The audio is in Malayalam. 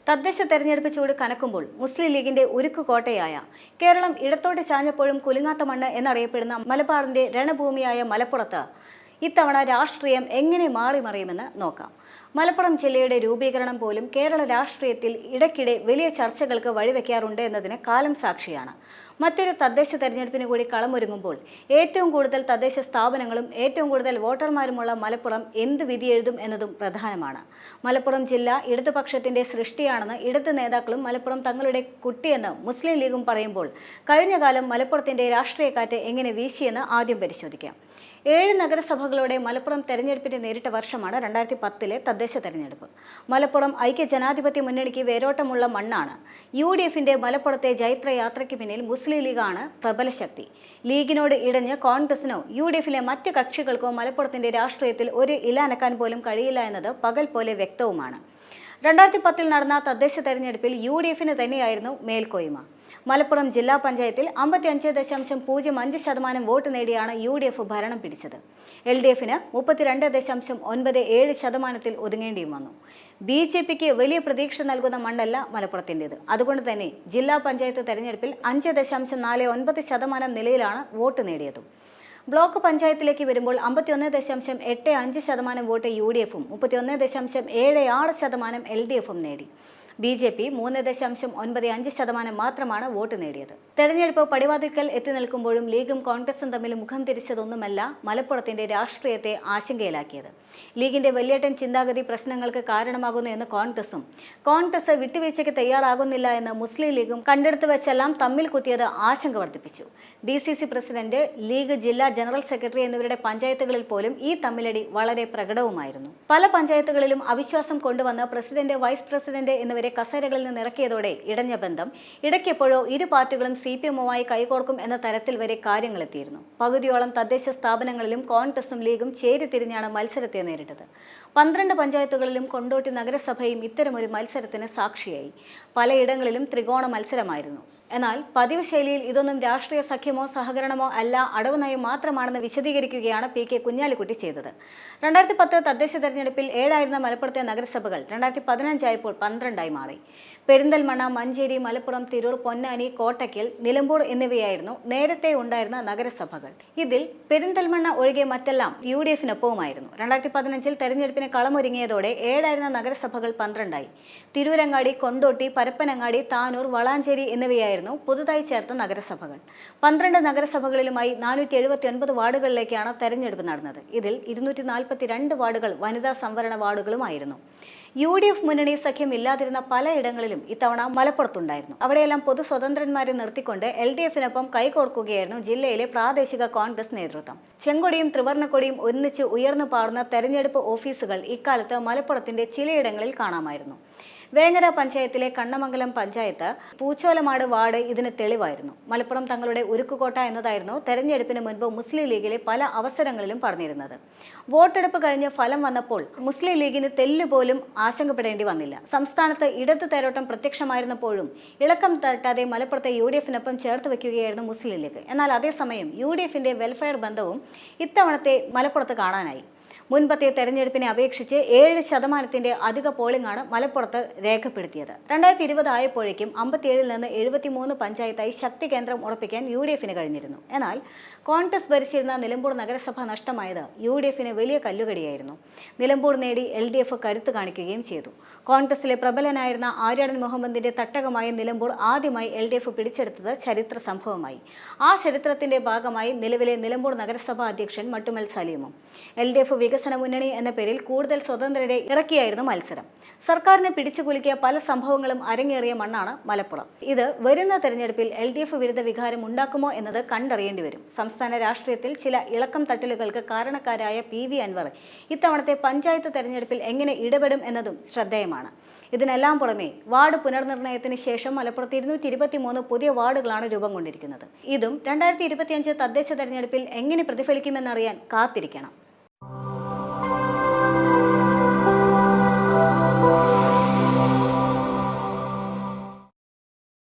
തദ്ദേശ തെരഞ്ഞെടുപ്പ് ചൂട് കനക്കുമ്പോൾ മുസ്ലിം ലീഗിന്റെ ഉരുക്കുകോട്ടയായ കേരളം ഇടത്തോട്ട് ചാഞ്ഞപ്പോഴും കുലുങ്ങാത്ത മണ്ണ് എന്നറിയപ്പെടുന്ന മലബാറിന്റെ രണഭൂമിയായ മലപ്പുറത്ത് ഇത്തവണ രാഷ്ട്രീയം എങ്ങനെ മാറിമറിയുമെന്ന് നോക്കാം. മലപ്പുറം ജില്ലയുടെ രൂപീകരണം പോലും കേരള രാഷ്ട്രീയത്തിൽ ഇടയ്ക്കിടെ വലിയ ചർച്ചകൾക്ക് വഴിവെക്കാറുണ്ട് എന്നതിന് കാലം സാക്ഷിയാണ്. മറ്റൊരു തദ്ദേശ തെരഞ്ഞെടുപ്പിന് കൂടി കളമൊരുങ്ങുമ്പോൾ ഏറ്റവും കൂടുതൽ തദ്ദേശ സ്ഥാപനങ്ങളും ഏറ്റവും കൂടുതൽ വോട്ടർമാരുമുള്ള മലപ്പുറം എന്ത് വിധിയെഴുതും എന്നതും പ്രധാനമാണ്. മലപ്പുറം ജില്ല ഇടതുപക്ഷത്തിന്റെ സൃഷ്ടിയാണെന്ന് ഇടത് നേതാക്കളും മലപ്പുറം തങ്ങളുടെ കുട്ടിയെന്ന് മുസ്ലിം ലീഗും പറയുമ്പോൾ കഴിഞ്ഞ കാലം മലപ്പുറത്തിന്റെ രാഷ്ട്രീയക്കാറ്റ് എങ്ങനെ വീശിയെന്ന് ആദ്യം പരിശോധിക്കാം. 7 നഗരസഭകളോടെ മലപ്പുറം തെരഞ്ഞെടുപ്പിന് നേരിട്ട വർഷമാണ് 2010 തദ്ദേശ തെരഞ്ഞെടുപ്പ്. മലപ്പുറം ഐക്യ ജനാധിപത്യ മുന്നണിക്ക് വേരോട്ടമുള്ള മണ്ണാണ്. UDFന്റെ മലപ്പുറത്തെ ജൈത്രയാത്രയ്ക്ക് പിന്നിൽ മുസ്ലിം ലീഗാണ് പ്രബല ശക്തി. ലീഗിനോട് ഇടഞ്ഞ് കോൺഗ്രസിനോ UDFിലെ മറ്റ് കക്ഷികൾക്കോ മലപ്പുറത്തിന്റെ രാഷ്ട്രീയത്തിൽ ഒരു ഇല അനക്കാൻ പോലും കഴിയില്ല എന്നത് പകൽ പോലെ വ്യക്തവുമാണ്. 2010 നടന്ന തദ്ദേശ തെരഞ്ഞെടുപ്പിൽ UDFിന് തന്നെയായിരുന്നു മേൽക്കോയ്മ. മലപ്പുറം ജില്ലാ പഞ്ചായത്തിൽ 55.05% വോട്ട് നേടിയാണ് UDF ഭരണം പിടിച്ചത്. LDFിന് 32.97% ഒതുങ്ങേണ്ടിയും വന്നു. BJPക്ക് വലിയ പ്രതീക്ഷ നൽകുന്ന മണ്ണല്ല മലപ്പുറത്തിൻ്റെത്. അതുകൊണ്ട് തന്നെ ജില്ലാ പഞ്ചായത്ത് തെരഞ്ഞെടുപ്പിൽ 5.49% നിലയിലാണ് വോട്ട് നേടിയത്. ബ്ലോക്ക് പഞ്ചായത്തിലേക്ക് വരുമ്പോൾ 51.85% വോട്ട് UDFും 31.76% LDFും നേടി. BJP 3.95% മാത്രമാണ് വോട്ട് നേടിയത്. തെരഞ്ഞെടുപ്പ് പടിവാതിൽക്കൽ എത്തി നിൽക്കുമ്പോഴും ലീഗും കോൺഗ്രസും തമ്മിൽ മുഖം തിരിച്ചതൊന്നുമല്ല മലപ്പുറത്തിന്റെ രാഷ്ട്രീയത്തെ ആശങ്കയിലാക്കിയത്. ലീഗിന്റെ വലിയേട്ടൻ ചിന്താഗതി പ്രശ്നങ്ങൾക്ക് കാരണമാകുന്നു എന്ന് കോൺഗ്രസ് വിട്ടുവീഴ്ചയ്ക്ക് തയ്യാറാകുന്നില്ല എന്ന് മുസ്ലിം ലീഗും കണ്ടെടുത്തു വെച്ചെല്ലാം തമ്മിൽ കുത്തിയത് ആശങ്ക വർദ്ധിപ്പിച്ചു. DCC പ്രസിഡന്റ്, ലീഗ് ജില്ലാ ജനറൽ സെക്രട്ടറി എന്നിവരുടെ പഞ്ചായത്തുകളിൽ പോലും ഈ തമ്മിലടി വളരെ പ്രകടവുമായിരുന്നു. പല പഞ്ചായത്തുകളിലും അവിശ്വാസം കൊണ്ടുവന്ന് പ്രസിഡന്റ്, വൈസ് പ്രസിഡന്റ് എന്നിവരെ കസേരകളിൽ നിന്ന് ഇറക്കിയതോടെ ഇടഞ്ഞ ബന്ധം ഇടയ്ക്കെപ്പോഴോ ഇരു പാർട്ടികളും CPMുമായി കൈകോർക്കും എന്ന തരത്തിൽ വരെ കാര്യങ്ങളെത്തിയിരുന്നു. പകുതിയോളം തദ്ദേശ സ്ഥാപനങ്ങളിലും കോൺഗ്രസും ലീഗും ചേരിതിരിഞ്ഞാണ് മത്സരത്തെ നേരിട്ടത്. 12 പഞ്ചായത്തുകളിലും കൊണ്ടോട്ടി നഗരസഭയും ഇത്തരമൊരു മത്സരത്തിന് സാക്ഷിയായി. പലയിടങ്ങളിലും ത്രികോണ മത്സരമായിരുന്നു. എന്നാൽ പതിവ് ശൈലിയിൽ ഇതൊന്നും രാഷ്ട്രീയ സഖ്യമോ സഹകരണമോ അല്ല, അടവ് നയം മാത്രമാണെന്ന് വിശദീകരിക്കുകയാണ് PK കുഞ്ഞാലിക്കുട്ടി ചെയ്തത്. 2010 തദ്ദേശ തെരഞ്ഞെടുപ്പിൽ 7 മലപ്പുറത്തെ നഗരസഭകൾ 2015 ആയപ്പോൾ 12 മാറി. പെരിന്തൽമണ്ണ, മഞ്ചേരി, മലപ്പുറം, തിരൂർ, പൊന്നാനി, കോട്ടയ്ക്കൽ, നിലമ്പൂർ എന്നിവയായിരുന്നു നേരത്തെ ഉണ്ടായിരുന്ന നഗരസഭകൾ. ഇതിൽ പെരിന്തൽമണ്ണ ഒഴികെ മറ്റെല്ലാം UDFിനൊപ്പവുമായിരുന്നു. 2015 തെരഞ്ഞെടുപ്പിന് കളമൊരുങ്ങിയതോടെ 7 നഗരസഭകൾ 12 തിരൂരങ്ങാടി, കൊണ്ടോട്ടി, പരപ്പനങ്ങാടി, താനൂർ, വളാഞ്ചേരി എന്നിവയായിരുന്നു പുതുതായി ചേർത്ത നഗരസഭകൾ. 12 നഗരസഭകളിലുമായി 479 വാർഡുകളിലേക്കാണ് തെരഞ്ഞെടുപ്പ് നടന്നത്. ഇതിൽ 242 വാർഡുകൾ വനിതാ സംവരണ വാർഡുകളുമായിരുന്നു. UDF മുന്നണി സഖ്യം ഇല്ലാതിരുന്ന പലയിടങ്ങളിലും ഇത്തവണ മലപ്പുറത്തുണ്ടായിരുന്നു. അവിടെയെല്ലാം പൊതു സ്വതന്ത്രന്മാരെ നിർത്തിക്കൊണ്ട് LDFിനൊപ്പം കൈകോർക്കുകയായിരുന്നു ജില്ലയിലെ പ്രാദേശിക കോൺഗ്രസ് നേതൃത്വം. ചെങ്കൊടിയും ത്രിവർണ്ണക്കൊടിയും ഒന്നിച്ച് ഉയർന്നു പാടുന്ന തെരഞ്ഞെടുപ്പ് ഓഫീസുകൾ ഇക്കാലത്ത് മലപ്പുറത്തിന്റെ ചിലയിടങ്ങളിൽ കാണാമായിരുന്നു. വേങ്ങര പഞ്ചായത്തിലെ കണ്ണമംഗലം പഞ്ചായത്ത്, പൂച്ചോലമാട് വാർഡ് ഇതിന് തെളിവായിരുന്നു. മലപ്പുറം തങ്ങളുടെ ഉരുക്കുകോട്ട എന്നതായിരുന്നു തെരഞ്ഞെടുപ്പിന് മുൻപ് മുസ്ലിം ലീഗിലെ പല അവസരങ്ങളിലും പറഞ്ഞിരുന്നത്. വോട്ടെടുപ്പ് കഴിഞ്ഞ് ഫലം വന്നപ്പോൾ മുസ്ലിം ലീഗിന് തെല്ലുപോലും ആശങ്കപ്പെടേണ്ടി വന്നില്ല. സംസ്ഥാനത്ത് ഇടത് തേരോട്ടം പ്രത്യക്ഷമായിരുന്നപ്പോഴും ഇളക്കം തട്ടാതെ മലപ്പുറത്തെ UDFിനൊപ്പം ചേർത്ത് വയ്ക്കുകയായിരുന്നു മുസ്ലിം ലീഗ്. എന്നാൽ അതേസമയം UDFിന്റെ വെൽഫെയർ ബന്ധവും ഇത്തവണത്തെ മലപ്പുറത്ത് കാണാനായി. മുൻപത്തെ തെരഞ്ഞെടുപ്പിനെ അപേക്ഷിച്ച് 7% അധിക പോളിംഗാണ് മലപ്പുറത്ത് രേഖപ്പെടുത്തിയത്. 2020 ആയപ്പോഴേക്കും 57 നിന്ന് 73 പഞ്ചായത്തായി ശക്തി കേന്ദ്രം ഉറപ്പിക്കാൻ UDFിന് കഴിഞ്ഞിരുന്നു. എന്നാൽ കോൺഗ്രസ് ഭരിച്ചിരുന്ന നിലമ്പൂർ നഗരസഭ നഷ്ടമായത് UDFിന് വലിയ കല്ലുകടിയായിരുന്നു. നിലമ്പൂർ നേടി LDF കരുത്ത് കാണിക്കുകയും ചെയ്തു. കോൺഗ്രസിലെ പ്രബലനായിരുന്ന ആര്യാടൻ മുഹമ്മദിന്റെ തട്ടകമായ നിലമ്പൂർ ആദ്യമായി LDF പിടിച്ചെടുത്തത് ചരിത്ര സംഭവമായി. ആ ചരിത്രത്തിന്റെ ഭാഗമായി നിലവിലെ നിലമ്പൂർ നഗരസഭാ അധ്യക്ഷൻ മട്ടുമൽ സലീമും. LDF വികസന മുന്നണി എന്ന പേരിൽ കൂടുതൽ സ്വതന്ത്രരെ ഇറക്കിയായിരുന്നു മത്സരം. സർക്കാരിനെ പിടിച്ചുകുലുക്കിയ പല സംഭവങ്ങളും അരങ്ങേറിയ മണ്ണാണ് മലപ്പുറം. ഇത് വരുന്ന തെരഞ്ഞെടുപ്പിൽ LDF വിരുദ്ധ വികാരം ഉണ്ടാക്കുമോ എന്നത് കണ്ടറിയേണ്ടി വരും. സംസ്ഥാന രാഷ്ട്രീയത്തിൽ ചില ഇളക്കം തട്ടലുകൾക്ക് കാരണക്കാരായ PV അൻവർ ഇത്തവണത്തെ പഞ്ചായത്ത് തെരഞ്ഞെടുപ്പിൽ എങ്ങനെ ഇടപെടും എന്നതും ശ്രദ്ധേയമാണ്. ഇതിനെല്ലാം പുറമെ വാർഡ് പുനർനിർണയത്തിന് ശേഷം മലപ്പുറത്ത് 223 പുതിയ വാർഡുകളാണ് രൂപം കൊണ്ടിരിക്കുന്നത്. ഇതും 2025 തദ്ദേശ തെരഞ്ഞെടുപ്പിൽ എങ്ങനെ പ്രതിഫലിക്കുമെന്നറിയാൻ കാത്തിരിക്കണം.